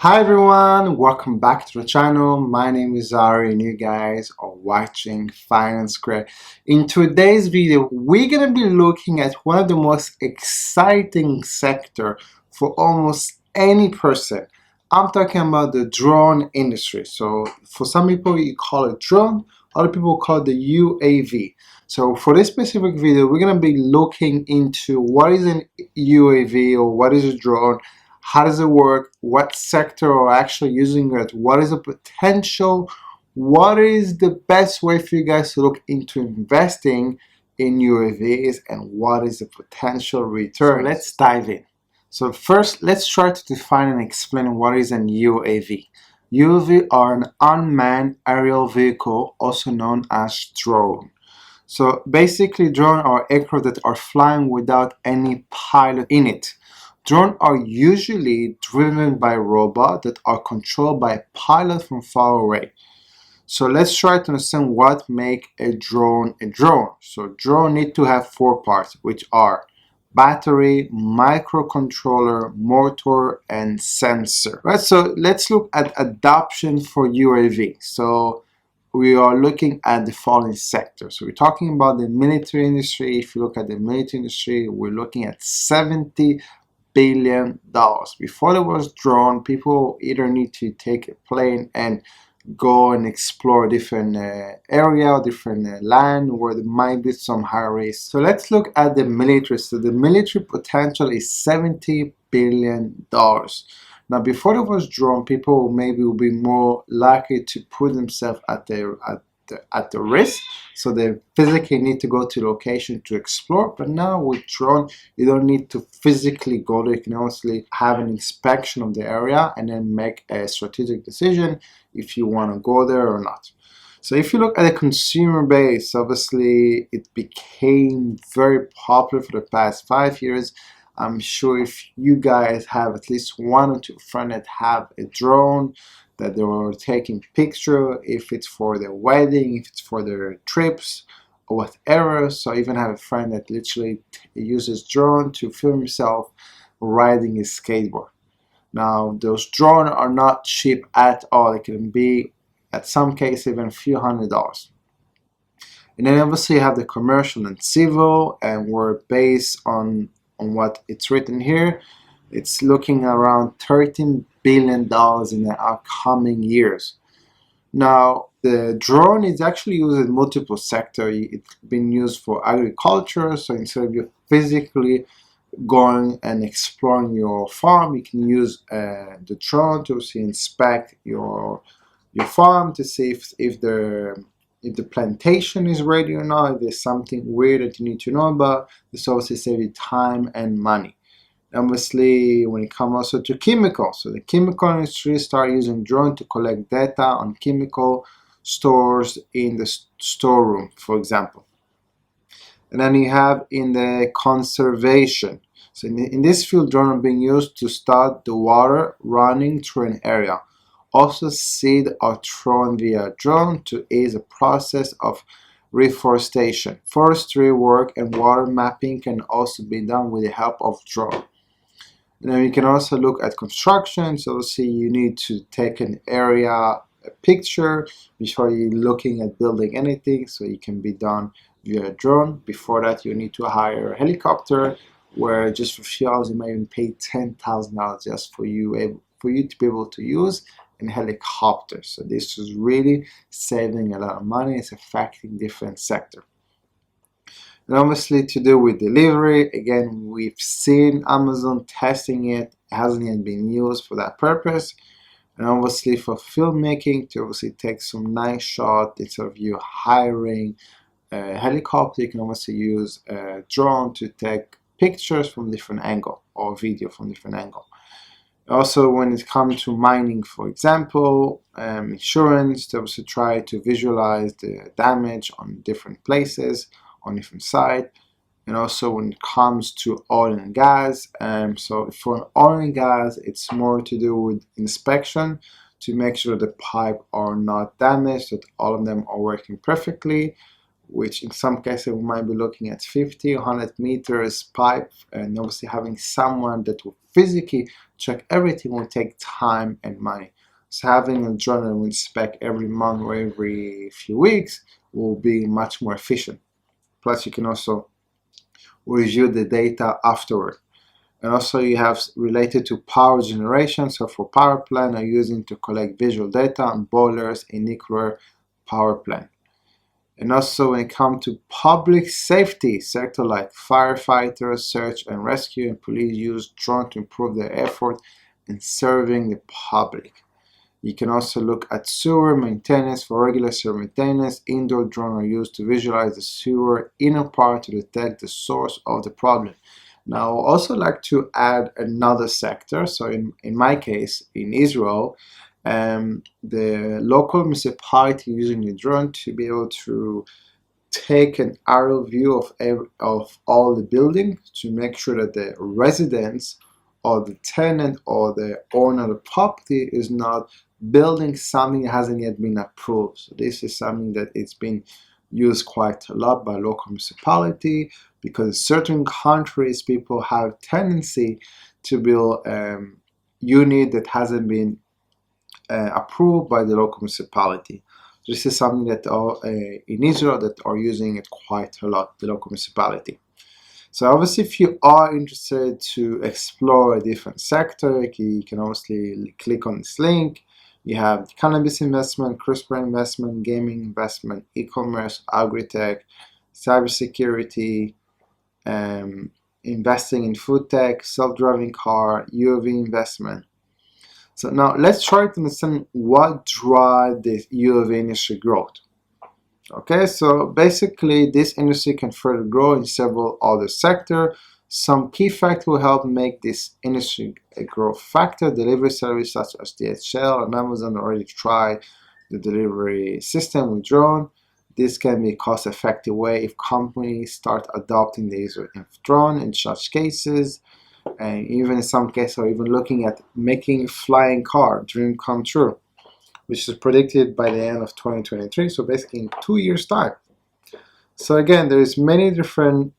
Hi everyone, welcome back to the channel. My name is Ari and you guys are watching Finance Square. In today's video, we're going to be looking at one of the most exciting sector for almost any person. I'm talking about the drone industry. So for some people you call it drone, other people call it the UAV. So for this specific video, we're going to be looking into what is an UAV or what is a drone. How does it work? What sector are actually using it? What is the potential? What is the best way for you guys to look into investing in UAVs and what is the potential return? So let's dive in. So first, let's try to define and explain what is an UAV. UAV are an unmanned aerial vehicle, also known as drone. So basically, drones are aircraft that are flying without any pilot in it. Drones are usually driven by robots that are controlled by a pilot from far away. So let's try to understand what makes a drone a drone. So drone need to have four parts, which are battery, microcontroller, motor, and sensor. Right, so let's look at adoption for UAV. So we are looking at the following sectors. So we're talking about the military industry. If you look at the military industry, we're looking at $70 billion. Before there was drone, people either need to take a plane and go and explore different area, different land where there might be some high risk. So let's look at the military. So the military potential is $70 billion. Now, before there was drone, people maybe would be more likely to put themselves at the risk, so they physically need to go to location to explore. But now with drone, you don't need to physically go there. You can honestly have an inspection of the area and then make a strategic decision if you want to go there or not. So if you look at the consumer base, obviously it became very popular for the past 5 years. I'm sure if you guys have at least one or two friends that have a drone, that they were taking picture, if it's for their wedding, if it's for their trips or whatever. So I even have a friend that literally uses drone to film himself riding his skateboard. Now those drones are not cheap at all. It can be at some cases even a few $100s. And then obviously you have the commercial and civil, and we're based on what it's written here. It's looking around $13 billion in the upcoming years. Now, the drone is actually used in multiple sectors. It's been used for agriculture, so instead of you physically going and exploring your farm, you can use the drone to inspect your farm to see if the plantation is ready or not, if there's something weird that you need to know about. This obviously saves you time and money. Obviously, when it comes also to chemicals, so the chemical industry start using drone to collect data on chemical stores in the storeroom, for example. And then you have in the conservation. So in this field, drones are being used to start the water running through an area. Also, seed are thrown via drone to ease the process of reforestation. Forestry work and water mapping can also be done with the help of drone. And then you can also look at construction. So see, you need to take an area, a picture before you're looking at building anything. So it can be done via drone. Before that, you need to hire a helicopter, where just for a few hours you might even pay $10,000 just for you to be able to use a helicopter. So this is really saving a lot of money. It's affecting different sectors. And obviously to do with delivery, again, we've seen Amazon testing it. It hasn't yet been used for that purpose. And obviously for filmmaking, to obviously take some nice shot, instead of you hiring a helicopter, you can obviously use a drone to take pictures from different angle or video from different angle. Also, when it comes to mining, for example, insurance, to also try to visualize the damage on different places, on different sites. And also when it comes to oil and gas, so for oil and gas, it's more to do with inspection to make sure the pipe are not damaged, that all of them are working perfectly, which in some cases we might be looking at 50 or 100 meters pipe, and obviously having someone that will physically check everything will take time and money. So having a drone that will inspect every month or every few weeks will be much more efficient. Plus you can also review the data afterward. And also you have related to power generation. So for power plant are using to collect visual data on boilers in nuclear power plant. And also when it comes to public safety sector like firefighters, search and rescue, and police use drones to improve their effort in serving the public. You can also look at sewer maintenance. For regular sewer maintenance, indoor drones are used to visualize the sewer inner part to detect the source of the problem. Now, I would also like to add another sector. So in my case, in Israel, the local municipality using the drone to be able to take an aerial view of all the buildings to make sure that the residents or the tenant or the owner of the property is not building something that hasn't yet been approved. So this is something that it's been used quite a lot by local municipality, because in certain countries people have tendency to build unit that hasn't been approved by the local municipality. This is something that in Israel that are using it quite a lot, the local municipality. So obviously if you are interested to explore a different sector, you can obviously click on this link. You have cannabis investment, CRISPR investment, gaming investment, e-commerce, agri-tech, cybersecurity, investing in food tech, self-driving car, UAV investment. So now let's try to understand what drives the UAV industry growth. Okay, so basically this industry can further grow in several other sectors. Some key factors will help make this industry a growth factor. Delivery services such as DHL and Amazon already try the delivery system with drone. This can be a cost-effective way if companies start adopting the use of drone in such cases. And even in some cases are even looking at making a flying car, dream come true, which is predicted by the end of 2023, so basically in 2 years time. So again, there's many different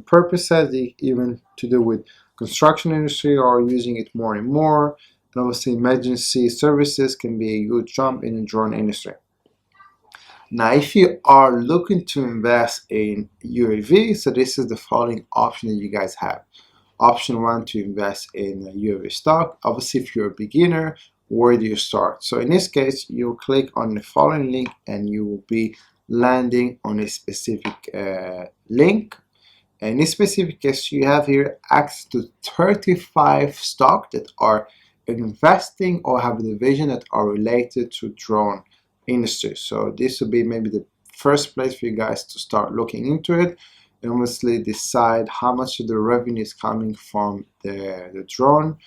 purposes, even to do with construction industry or using it more and more. And obviously emergency services can be a huge jump in the drone industry. Now, if you are looking to invest in UAV, so this is the following option that you guys have. Option 1, to invest in a UAV stock. Obviously, if you're a beginner, where do you start? So in this case, you click on the following link and you will be landing on a specific link. And in this specific case, you have here access to 35 stocks that are investing or have a division that are related to drone industry. So this will be maybe the first place for you guys to start looking into it, and obviously decide how much of the revenue is coming from the drone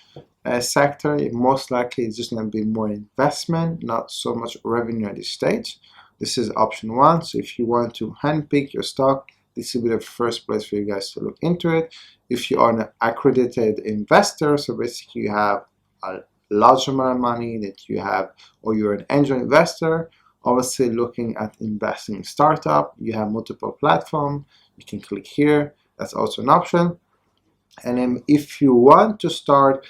sector. Most likely it's just going to be more investment, not so much revenue at this stage. This is option 1. So if you want to handpick your stock, this will be the first place for you guys to look into it. If you are an accredited investor, so basically you have a large amount of money that you have, or you're an angel investor, obviously looking at investing in startup, you have multiple platforms, you can click here, that's also an option. And then if you want to start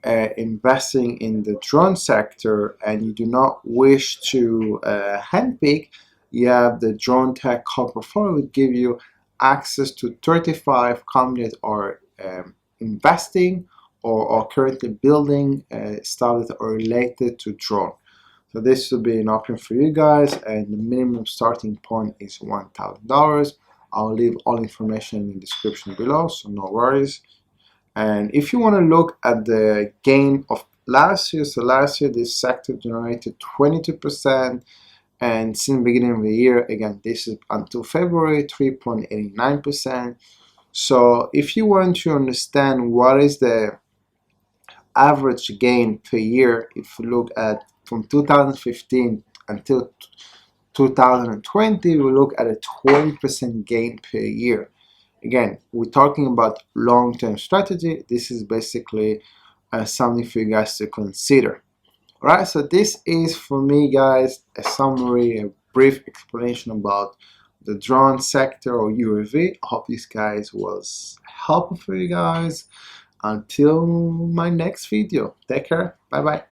investing in the drone sector and you do not wish to handpick, you have the Drone Tech Core Portfolio, will give you access to 35 companies that are investing or currently building stuff that are related to drone. So this will be an option for you guys, and the minimum starting point is $1,000. I'll leave all information in the description below, so no worries. And if you want to look at the gain of last year, so last year this sector generated 22%, and since the beginning of the year, again, this is until February, 3.89%. So if you want to understand what is the average gain per year, if you look at from 2015 until 2020, we look at a 20% gain per year. Again, we're talking about long-term strategy. This is basically something for you guys to consider. All right, so this is for me, guys, a summary, a brief explanation about the drone sector or UAV. I hope this guys was helpful for you guys. Until my next video, take care. Bye bye.